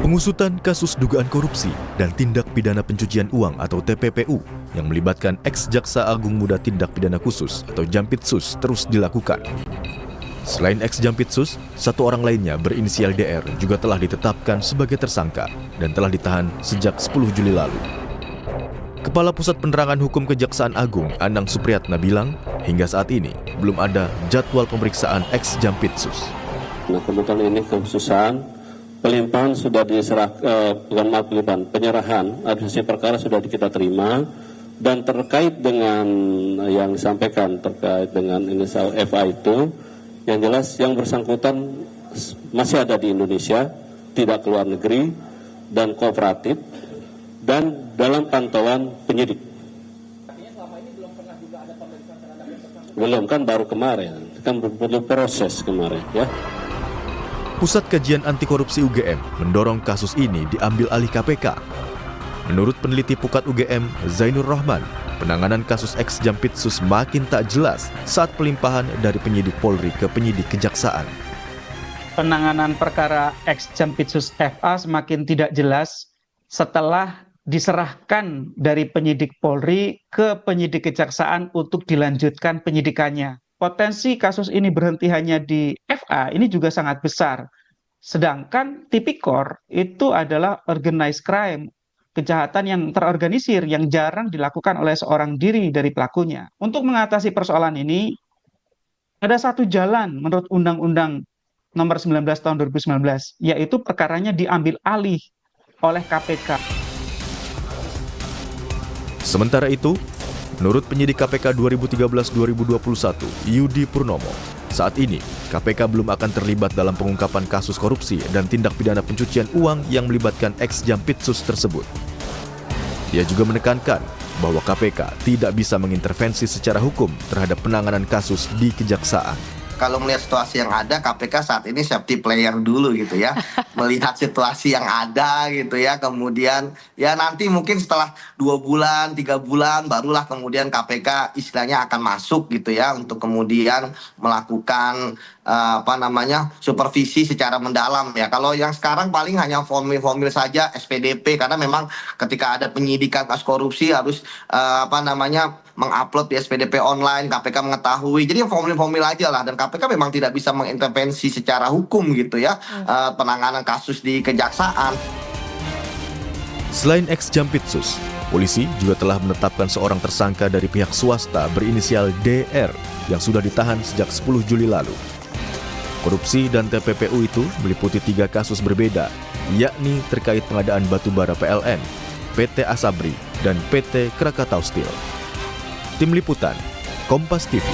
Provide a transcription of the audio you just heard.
Pengusutan kasus dugaan korupsi dan tindak pidana pencucian uang atau TPPU yang melibatkan ex-Jaksa Agung Muda Tindak Pidana Khusus atau Jampitsus terus dilakukan. Selain ex-Jampitsus, satu orang lainnya berinisial DR juga telah ditetapkan sebagai tersangka dan telah ditahan sejak 10 Juli lalu. Kepala Pusat Penerangan Hukum Kejaksaan Agung, Anang Supriyatna bilang, hingga saat ini belum ada jadwal pemeriksaan ex-Jampitsus. Nah, kebetulan ini kekhususan pelimpahan sudah penyerahan hasil perkara sudah kita terima, dan terkait dengan yang disampaikan terkait dengan inisial FA itu, yang jelas yang bersangkutan masih ada di Indonesia, tidak keluar negeri dan kooperatif dan dalam pantauan penyidik. Artinya selama ini belum pernah juga ada pemeriksaan terhadap yang bersangkutan? Belum, kan baru kemarin, kan perlu proses kemarin ya. Pusat Kajian Anti Korupsi UGM mendorong kasus ini diambil alih KPK. Menurut peneliti Pukat UGM, Zainur Rahman, penanganan kasus ex-Jampitsus makin tak jelas saat pelimpahan dari penyidik Polri ke penyidik Kejaksaan. Penanganan perkara ex-Jampitsus FA semakin tidak jelas setelah diserahkan dari penyidik Polri ke penyidik Kejaksaan untuk dilanjutkan penyidikannya. Potensi kasus ini berhenti hanya di FA ini juga sangat besar. Sedangkan tipikor itu adalah organized crime, kejahatan yang terorganisir yang jarang dilakukan oleh seorang diri dari pelakunya. Untuk mengatasi persoalan ini, ada satu jalan menurut Undang-Undang Nomor 19 Tahun 2019, yaitu perkaranya diambil alih oleh KPK. Sementara itu, menurut penyidik KPK 2013-2021, Yudi Purnomo, saat ini KPK belum akan terlibat dalam pengungkapan kasus korupsi dan tindak pidana pencucian uang yang melibatkan ex-Jampitsus tersebut. Dia juga menekankan bahwa KPK tidak bisa mengintervensi secara hukum terhadap penanganan kasus di Kejaksaan. Kalau melihat situasi yang ada, KPK saat ini safety player dulu gitu ya. Melihat situasi yang ada gitu ya. Kemudian ya nanti mungkin setelah 2 bulan, 3 bulan barulah kemudian KPK istilahnya akan masuk gitu ya. Untuk kemudian melakukan supervisi secara mendalam ya. Kalau yang sekarang paling hanya formil-formil saja SPDP, karena memang ketika ada penyidikan kasus korupsi harus mengupload di SPDP online, KPK mengetahui. Jadi formil-formil aja lah, dan KPK memang tidak bisa mengintervensi secara hukum gitu ya penanganan kasus di Kejaksaan. Selain ex-Jampitsus, polisi juga telah menetapkan seorang tersangka dari pihak swasta berinisial DR yang sudah ditahan sejak 10 Juli lalu. Korupsi dan TPPU itu meliputi 3 kasus berbeda, yakni terkait pengadaan batubara PLN, PT Asabri, dan PT Krakatau Steel. Tim Liputan, Kompas TV.